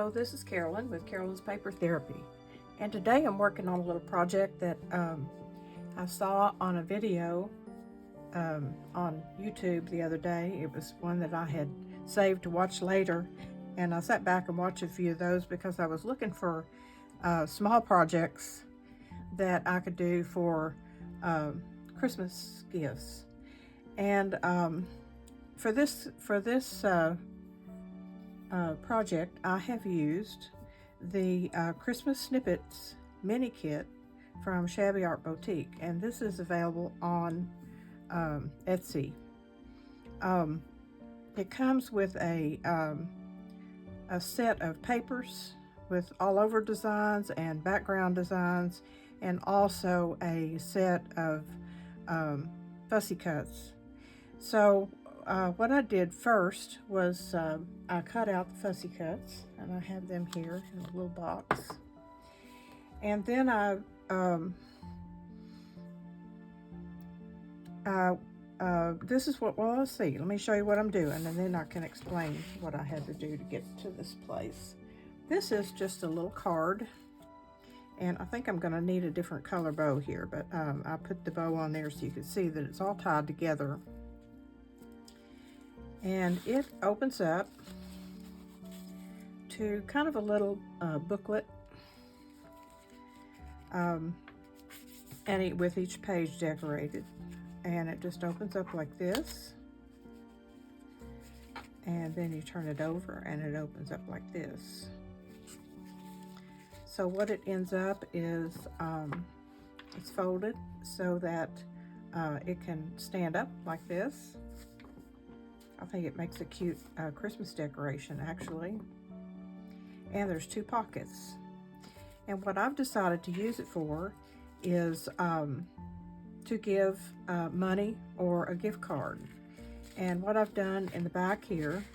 Hello, this is Carolyn with Carolyn's Paper Therapy, and today I'm working on a little project that I saw on a video on YouTube the other day. It was one that I had saved to watch later, and I sat back and watched a few of those because I was looking for small projects that I could do for Christmas gifts. And for this project, I have used the Christmas Snippets mini kit from Shabby Art Boutique, and this is available on Etsy. It comes with a set of papers with all over designs and background designs, and also a set of fussy cuts. So what I did first was I cut out the fussy cuts, and I have them here in a little box. And then this is what, well, let's see. Let me show you what I'm doing, and then I can explain what I had to do to get to this place. This is just a little card, and I think I'm going to need a different color bow here, but I put the bow on there so you can see that it's all tied together. And it opens up to kind of a little booklet, and with each page decorated. And it just opens up like this, and then you turn it over and it opens up like this. So what it ends up is it's folded so that it can stand up like this. I think it makes a cute Christmas decoration, actually. And there's two pockets. And what I've decided to use it for is to give money or a gift card. And what I've done in the back here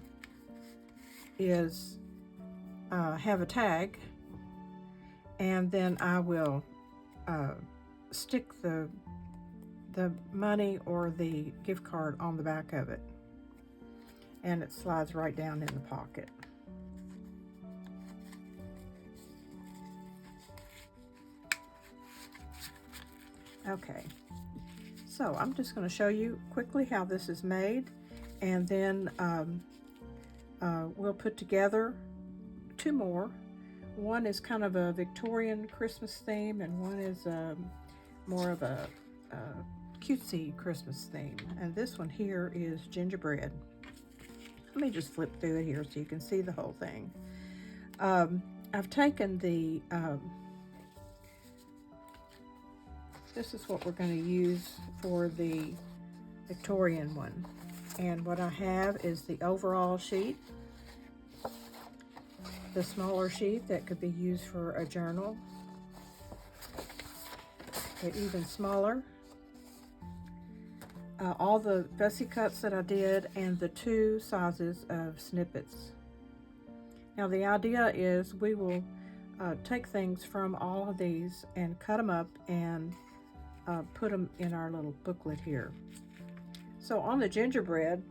is have a tag, and then I will stick the money or the gift card on the back of it, and it slides right down in the pocket. Okay, so I'm just going to show you quickly how this is made, and then we'll put together two more. One is kind of a Victorian Christmas theme, and one is more of a cutesy Christmas theme. And this one here is gingerbread. Let me just flip through it here so you can see the whole thing. I've taken the this is what we're going to use for the Victorian one. And what I have is the overall sheet, the smaller sheet that could be used for a journal, but even smaller, all the fussy cuts that I did, and the two sizes of snippets. Now the idea is we will take things from all of these and cut them up and put them in our little booklet here. So on the gingerbread,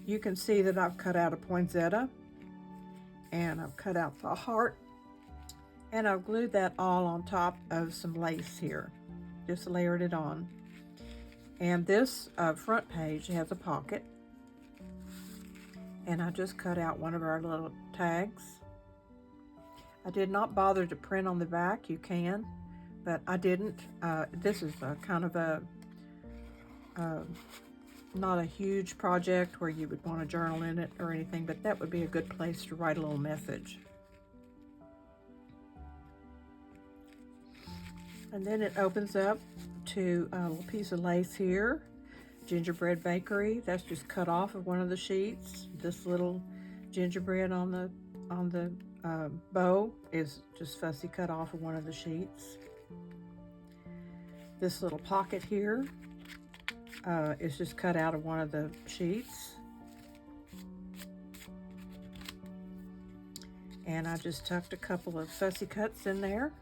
you can see that I've cut out a poinsettia, and I've cut out the heart, and I've glued that all on top of some lace here. Just layered it on. And this front page has a pocket, and I just cut out one of our little tags. I did not bother to print on the back. You can, but I didn't. This is a kind of a not a huge project where you would want to journal in it or anything, but that would be a good place to write a little message. And then it opens up to a little piece of lace here. Gingerbread Bakery, that's just cut off of one of the sheets. This little gingerbread on the bow is just fussy cut off of one of the sheets. This little pocket here is just cut out of one of the sheets. And I just tucked a couple of fussy cuts in there.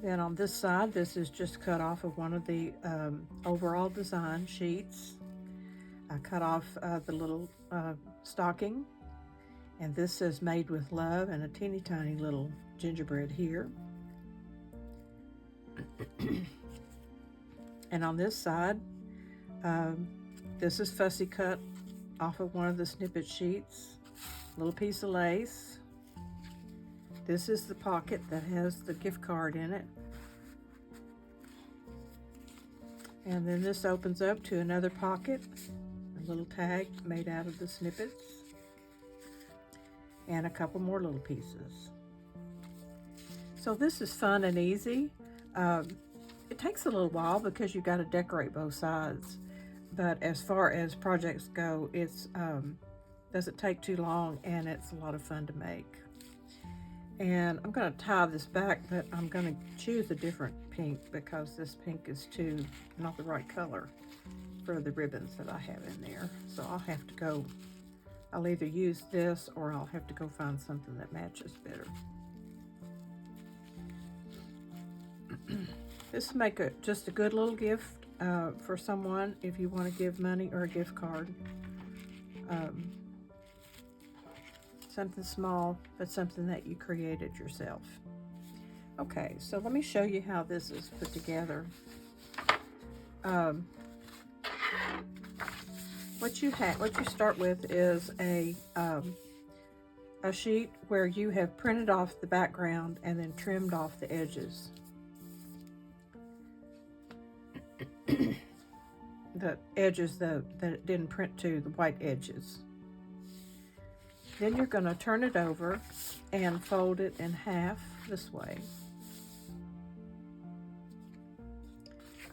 Then on this side, this is just cut off of one of the overall design sheets. I cut off the little stocking, and this says made with love, and a teeny tiny little gingerbread here. And on this side, this is fussy cut off of one of the snippet sheets. Little piece of lace. This is the pocket that has the gift card in it. And then this opens up to another pocket, a little tag made out of the snippets, and a couple more little pieces. So this is fun and easy. It takes a little while because you got to decorate both sides, but as far as projects go, it's doesn't take too long, and it's a lot of fun to make. And I'm going to tie this back, but I'm going to choose a different pink because this pink is not the right color for the ribbons that I have in there. So I'll either use this or I'll have to go find something that matches better. This will make just a good little gift for someone if you want to give money or a gift card. Something small, but something that you created yourself. Okay, so let me show you how this is put together. What you start with is a sheet where you have printed off the background and then trimmed off the edges. The edges that it didn't print to, the white edges. Then you're going to turn it over and fold it in half this way.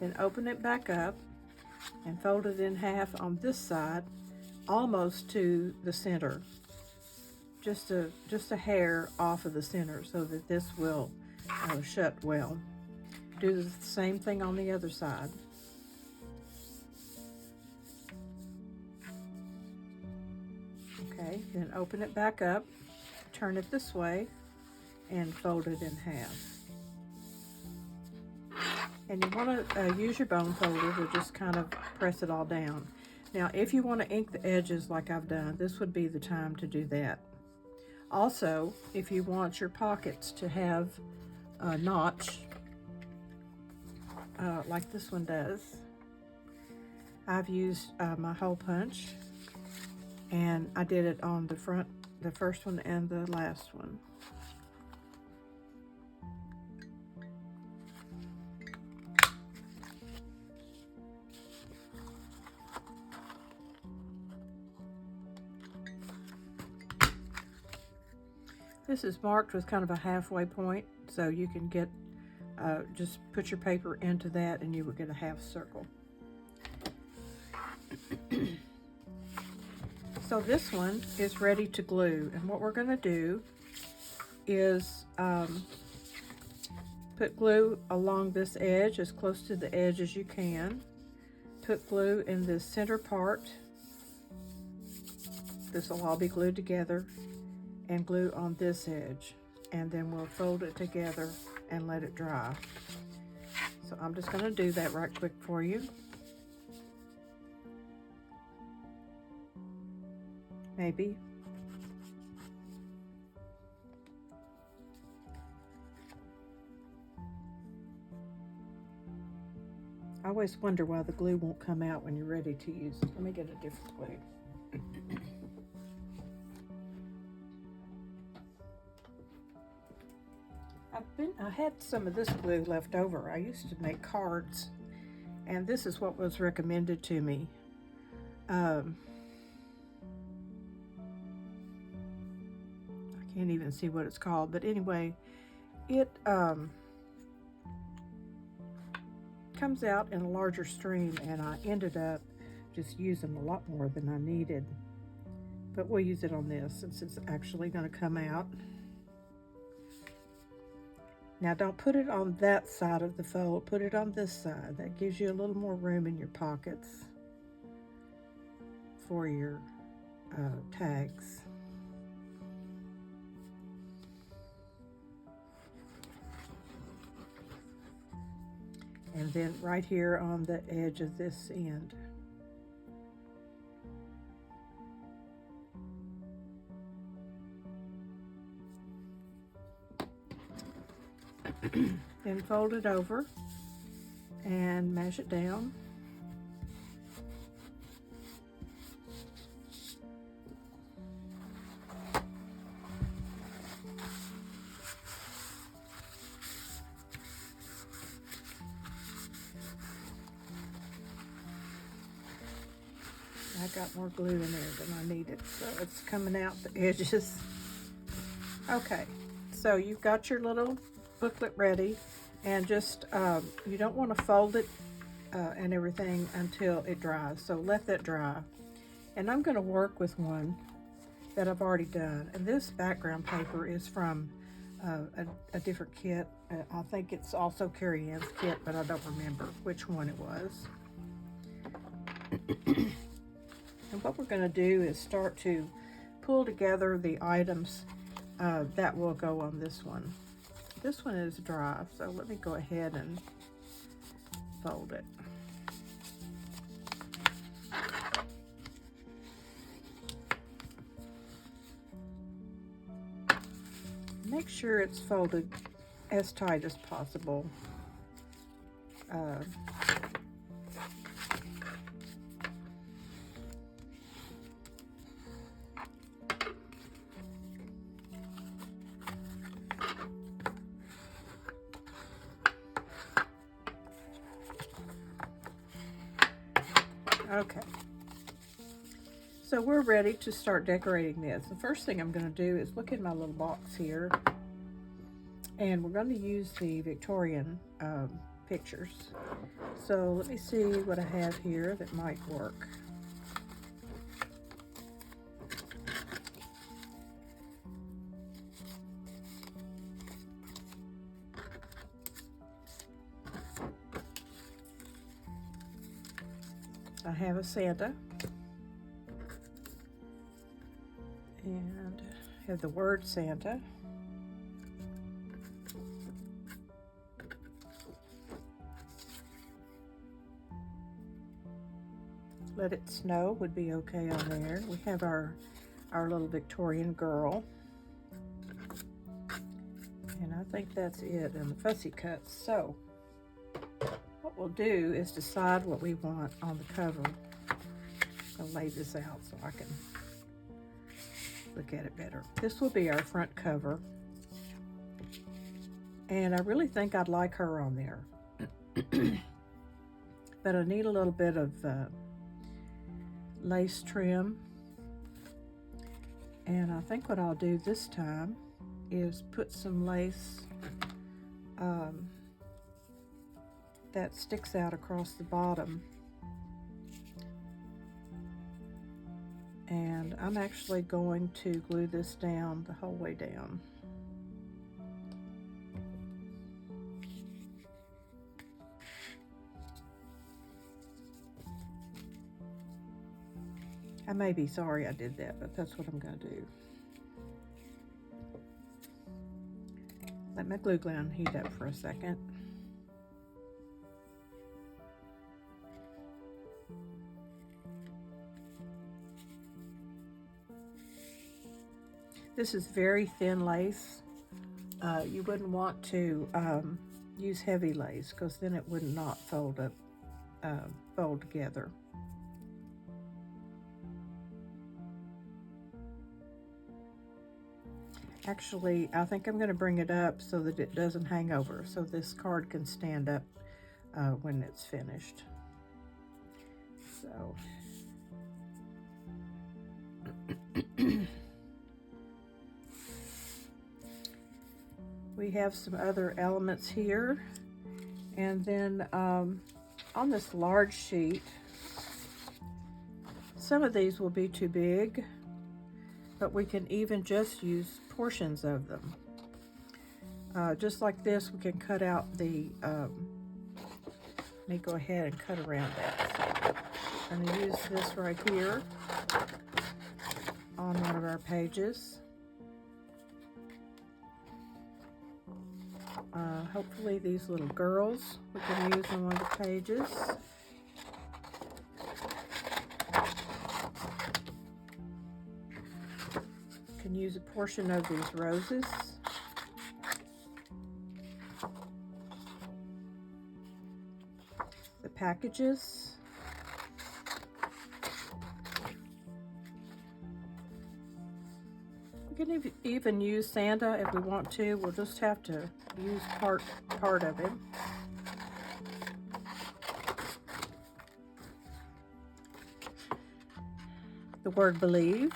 Then open it back up and fold it in half on this side, almost to the center. Just a hair off of the center so that this will shut well. Do the same thing on the other side. Okay, then open it back up, turn it this way, and fold it in half. And you want to use your bone folder to just kind of press it all down. Now, if you want to ink the edges like I've done, this would be the time to do that. Also, if you want your pockets to have a notch, like this one does, I've used my hole punch. And I did it on the front, the first one and the last one. This is marked with kind of a halfway point, so you can get, just put your paper into that and you will get a half circle. So this one is ready to glue, and what we're going to do is put glue along this edge as close to the edge as you can. Put glue in this center part. This will all be glued together, and glue on this edge, and then we'll fold it together and let it dry. So I'm just going to do that right quick for you. Maybe. I always wonder why the glue won't come out when you're ready to use it. Let me get a different glue. I had some of this glue left over. I used to make cards, and this is what was recommended to me. I can't even see what it's called, but anyway, it comes out in a larger stream, and I ended up just using a lot more than I needed. But we'll use it on this since it's actually going to come out. Now don't put it on that side of the fold, put it on this side. That gives you a little more room in your pockets for your tags. and then right here on the edge of this end. Then fold it over and mash it down. I got more glue in there than I needed, so it's coming out the edges. Okay, so you've got your little booklet ready, and just you don't want to fold it and everything until it dries, so let that dry. And I'm going to work with one that I've already done, and this background paper is from a different kit. I think it's also Carrie Ann's kit, but I don't remember which one it was. And what we're going to do is start to pull together the items that will go on this one. This one is dry, so let me go ahead and fold it. Make sure it's folded as tight as possible. Okay, so we're ready to start decorating this. The first thing I'm going to do is look in my little box here, and we're going to use the Victorian pictures. So let me see what I have here that might work. I have a Santa, and have the word Santa. Let It Snow would be okay on there. We have our little Victorian girl, and I think that's it, and the fussy cuts. So what we'll do is decide what we want on the cover. I'll lay this out so I can look at it better. This will be our front cover, and I really think I'd like her on there. But I need a little bit of lace trim, and I think what I'll do this time is put some lace that sticks out across the bottom, and I'm actually going to glue this down the whole way down. I may be sorry I did that, but that's what I'm going to do. Let my glue gun heat up for a second. This is very thin lace. You wouldn't want to use heavy lace, because then it would not fold together. Actually, I think I'm going to bring it up so that it doesn't hang over, so this card can stand up when it's finished. So we have some other elements here, and then on this large sheet, some of these will be too big, but we can even just use portions of them. Just like this, we can cut out the, let me go ahead and cut around that. So I'm going to use this right here on one of our pages. hopefully these little girls we can use on one of the pages. Can use a portion of these roses. The packages. We can even use Santa if we want to. We'll just have to use part of it. The word believe.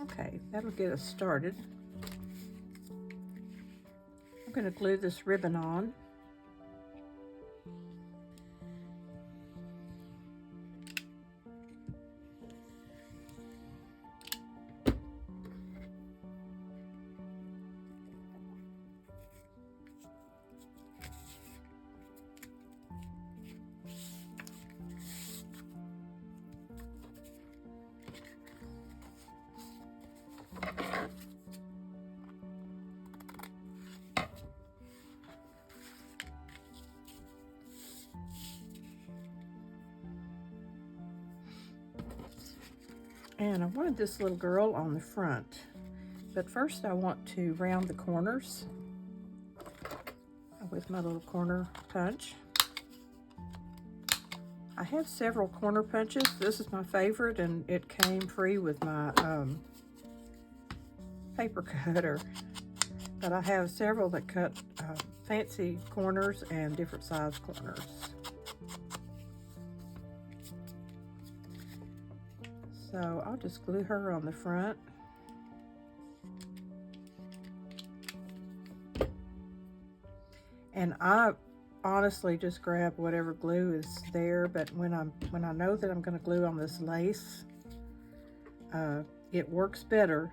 Okay, that'll get us started. I'm going to glue this ribbon on. And I wanted this little girl on the front, but first I want to round the corners with my little corner punch. I have several corner punches. This is my favorite, and it came free with my paper cutter, but I have several that cut fancy corners and different size corners. So I'll just glue her on the front. And I honestly just grab whatever glue is there, but when I know that I'm going to glue on this lace, it works better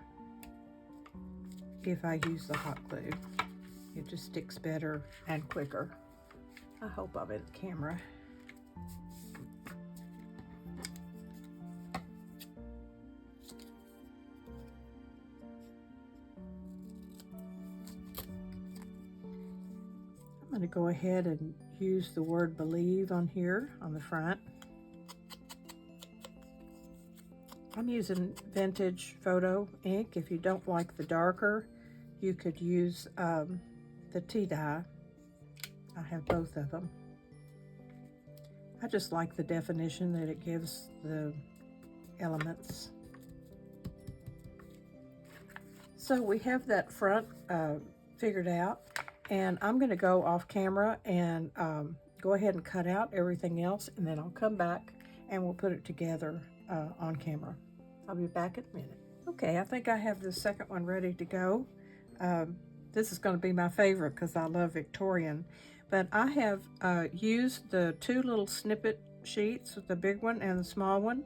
if I use the hot glue. It just sticks better and quicker. I hope I'm in the camera. I'm going to go ahead and use the word believe on here on the front. I'm using vintage photo ink. If you don't like the darker, you could use the tea dye. I have both of them. I just like the definition that it gives the elements. So we have that front figured out. And I'm going to go off camera and go ahead and cut out everything else, and then I'll come back and we'll put it together on camera. I'll be back in a minute. Okay, I think I have the second one ready to go. This is going to be my favorite because I love Victorian. But I have used the two little snippet sheets, the big one and the small one,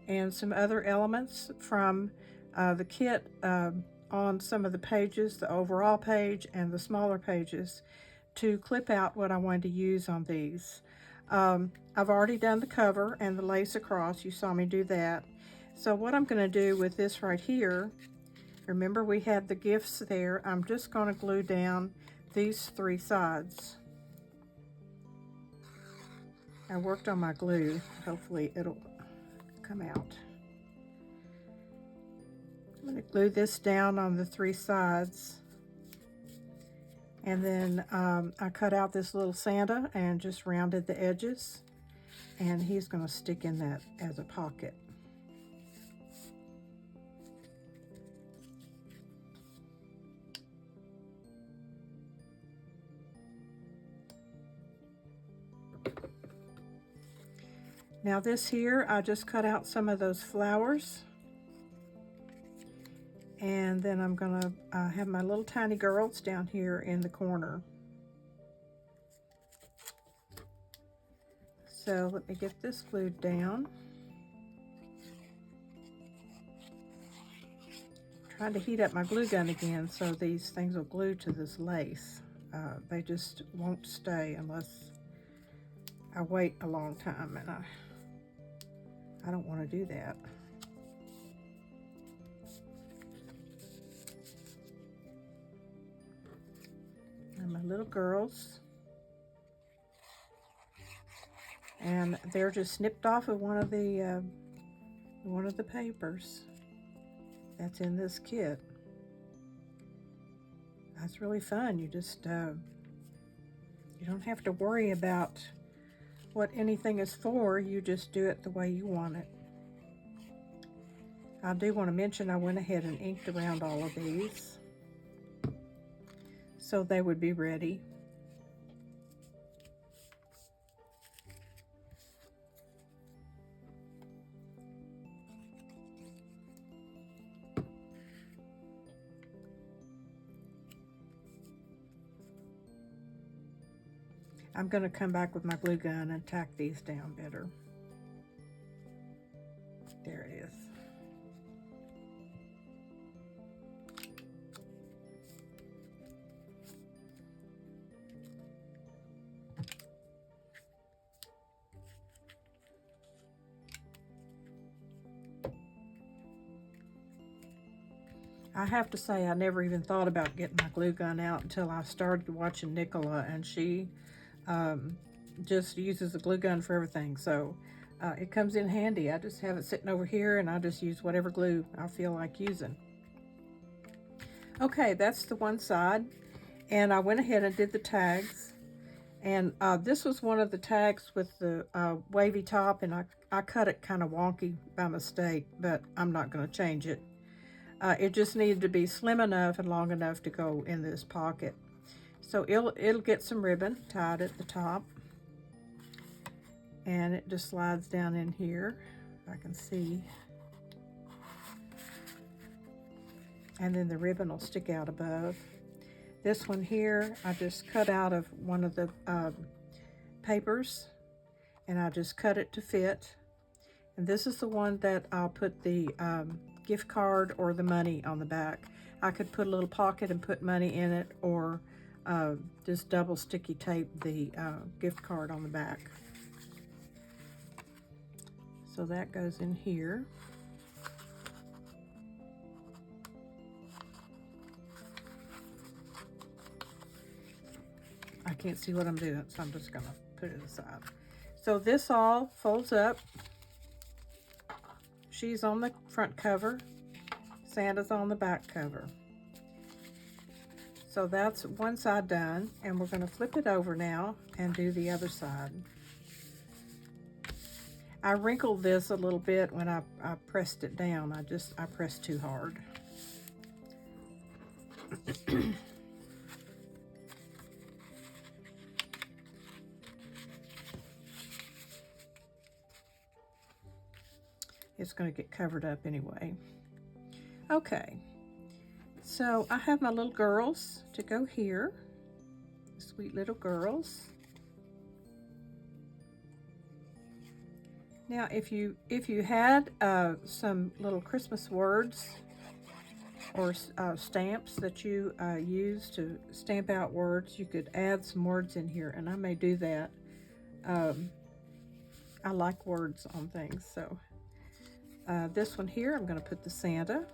and some other elements from the kit on some of the pages, the overall page and the smaller pages, to clip out what I wanted to use on these. I've already done the cover and the lace across. You saw me do that. So what I'm going to do with this right here, remember we had the gifts there, I'm just going to glue down these three sides. I worked on my glue. Hopefully it'll come out. I'm going to glue this down on the three sides, and then I cut out this little Santa and just rounded the edges, and he's going to stick in that as a pocket. Now this here, I just cut out some of those flowers. And then I'm gonna have my little tiny girls down here in the corner. So let me get this glued down. Trying to heat up my glue gun again so these things will glue to this lace. They just won't stay unless I wait a long time, and I don't want to do that. little girls. And they're just snipped off of one of the papers that's in this kit. That's really fun. You just you don't have to worry about what anything is for. You just do it the way you want it. I do want to mention I went ahead and inked around all of these so they would be ready. I'm going to come back with my glue gun and tack these down better. There it is. I have to say I never even thought about getting my glue gun out until I started watching Nicola, and she just uses a glue gun for everything, so it comes in handy. I just have it sitting over here and I just use whatever glue I feel like using. Okay, that's the one side, and I went ahead and did the tags, and this was one of the tags with the wavy top, and I cut it kind of wonky by mistake, but I'm not going to change it. It just needed to be slim enough and long enough to go in this pocket. So it'll get some ribbon tied at the top, and it just slides down in here, I can see. And then the ribbon will stick out above. This one here, I just cut out of one of the papers, and I just cut it to fit. And this is the one that I'll put the gift card or the money on the back. I could put a little pocket and put money in it, or just double sticky tape the gift card on the back. So that goes in here. I can't see what I'm doing, so I'm just gonna put it aside. So this all folds up. She's on the front cover, Santa's on the back cover. So that's one side done, and we're going to flip it over now and do the other side. I wrinkled this a little bit when I pressed it down. I pressed too hard. It's going to get covered up anyway. Okay, so I have my little girls to go here. Sweet little girls. Now, if you had some little Christmas words or stamps that you use to stamp out words, you could add some words in here, and I may do that. I like words on things, so this one here, I'm going to put the Santa.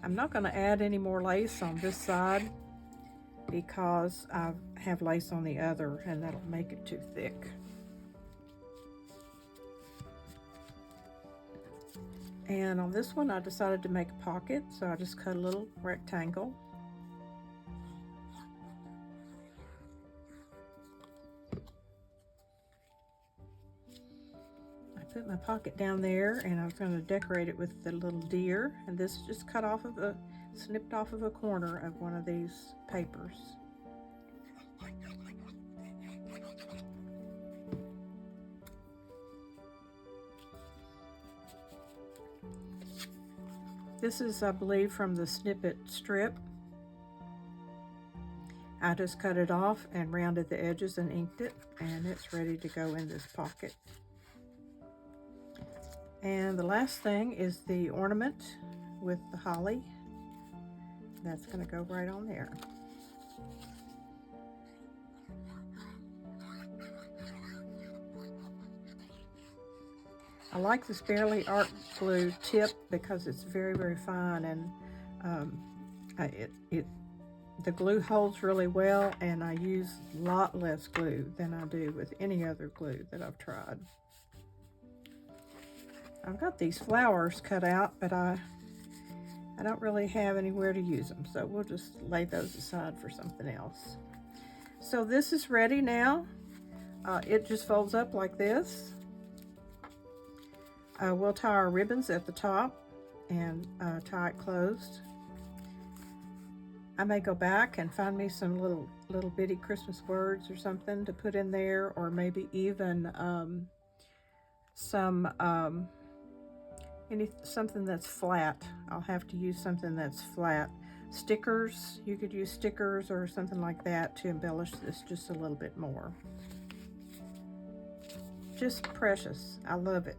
I'm not going to add any more lace on this side because I have lace on the other, and that'll make it too thick. And on this one, I decided to make a pocket, so I just cut a little rectangle. Put my pocket down there, and I was going to decorate it with the little deer, and this is just snipped off of a corner of one of these papers. This is, I believe, from the snippet strip. I just cut it off and rounded the edges and inked it, and it's ready to go in this pocket. And the last thing is the ornament with the holly. That's going to go right on there. I like this Barely Art Glue tip because it's very, very fine, and the glue holds really well, and I use a lot less glue than I do with any other glue that I've tried. I've got these flowers cut out, but I don't really have anywhere to use them, so we'll just lay those aside for something else. So this is ready now. It just folds up like this. We'll tie our ribbons at the top and tie it closed. I may go back and find me some little bitty Christmas words or something to put in there, or maybe even something that's flat. I'll have to use something that's flat. Stickers, you could use stickers or something like that to embellish this just a little bit more. Just precious. I love it.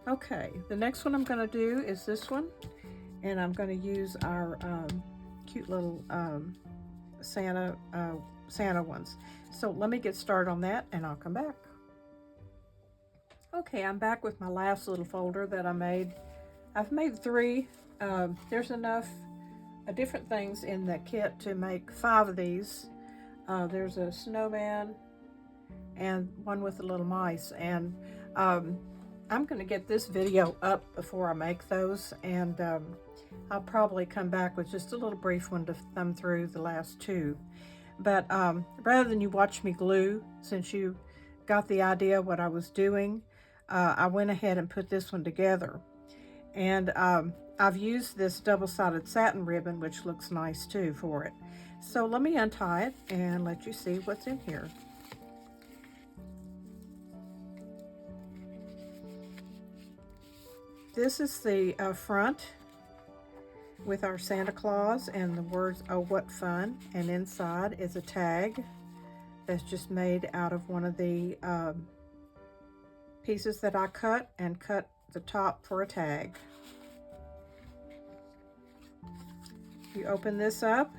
Okay, the next one I'm going to do is this one, and I'm going to use our cute little Santa ones. So let me get started on that, and I'll come back. Okay, I'm back with my last little folder that I made. I've made 3. There's enough different things in the kit to make 5 of these. There's a snowman and one with the little mice, and I'm going to get this video up before I make those, and I'll probably come back with just a little brief one to thumb through the last 2. But rather than you watch me glue, since you got the idea what I was doing, I went ahead and put this one together. And I've used this double-sided satin ribbon, which looks nice too for it. So let me untie it and let you see what's in here. This is the front with our Santa Claus and the words, "Oh, what fun." And inside is a tag that's just made out of one of the pieces that I cut the top for a tag. You open this up,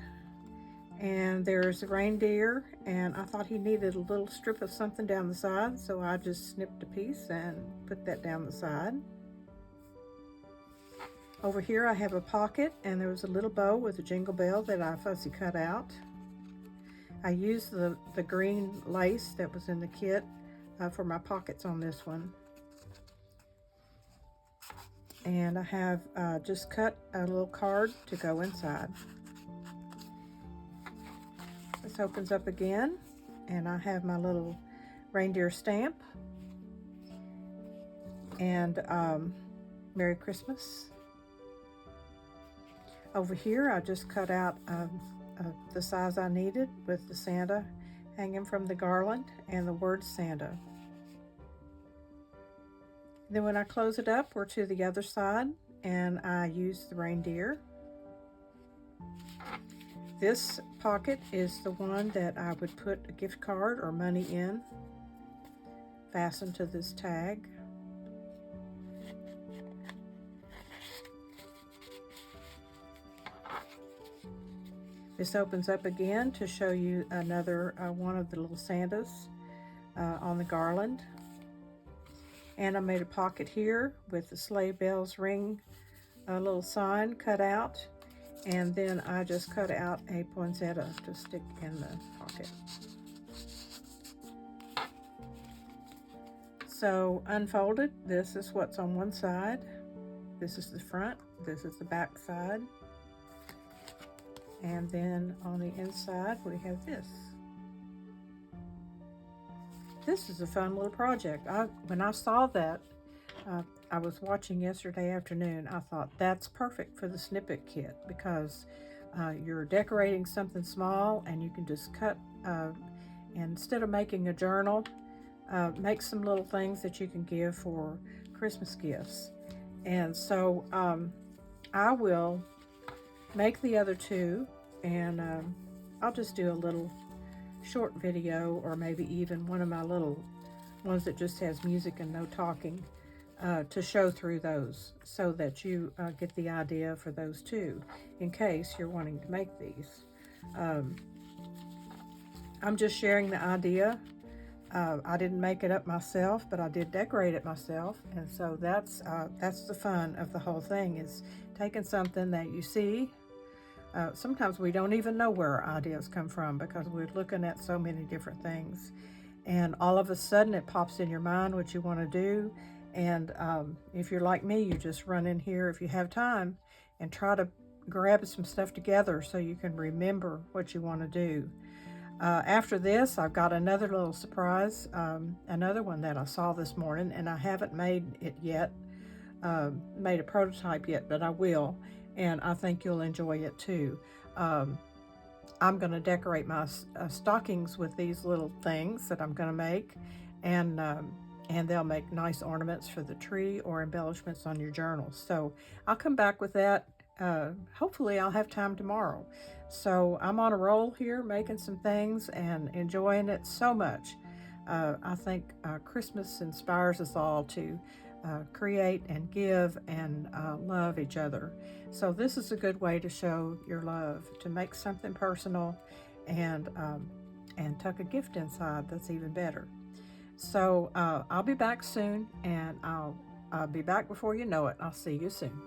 and there's a reindeer, and I thought he needed a little strip of something down the side, so I just snipped a piece and put that down the side. Over here I have a pocket, and there was a little bow with a jingle bell that I fussy cut out. I used the green lace that was in the kit for my pockets on this one. And I have just cut a little card to go inside. This opens up again, and I have my little reindeer stamp and Merry Christmas. Over here I just cut out the size I needed with the Santa hanging from the garland and the word Santa. Then when I close it up, we're to the other side, and I use the reindeer. This pocket is the one that I would put a gift card or money in, fastened to this tag. This opens up again to show you another one of the little Santas on the garland. And I made a pocket here with the sleigh bells ring, a little sign cut out, and then I just cut out a poinsettia to stick in the pocket. So unfolded, this is what's on one side, this is the front, this is the back side. And then on the inside, we have this. This is a fun little project. When I saw that, I was watching yesterday afternoon, I thought that's perfect for the snippet kit, because you're decorating something small and you can just cut, and instead of making a journal, make some little things that you can give for Christmas gifts. And so I will make the other 2, and I'll just do a little short video, or maybe even one of my little ones that just has music and no talking, to show through those, so that you get the idea for those 2 in case you're wanting to make these. I'm just sharing the idea. I didn't make it up myself, but I did decorate it myself, and so that's the fun of the whole thing, is taking something that you see Sometimes we don't even know where our ideas come from because we're looking at so many different things. And all of a sudden it pops in your mind what you want to do. And if you're like me, you just run in here if you have time and try to grab some stuff together so you can remember what you want to do. After this, I've got another little surprise, another one that I saw this morning, and I haven't made it yet, made a prototype yet, but I will, and I think you'll enjoy it too. Um, I'm going to decorate my stockings with these little things that I'm going to make, and they'll make nice ornaments for the tree or embellishments on your journal. So I'll come back with that. Hopefully I'll have time tomorrow. So I'm on a roll here making some things and enjoying it so much. I think Christmas inspires us all to create and give and love each other. So this is a good way to show your love, to make something personal and tuck a gift inside that's even better. So I'll be back soon, and I'll be back before you know it. I'll see you soon.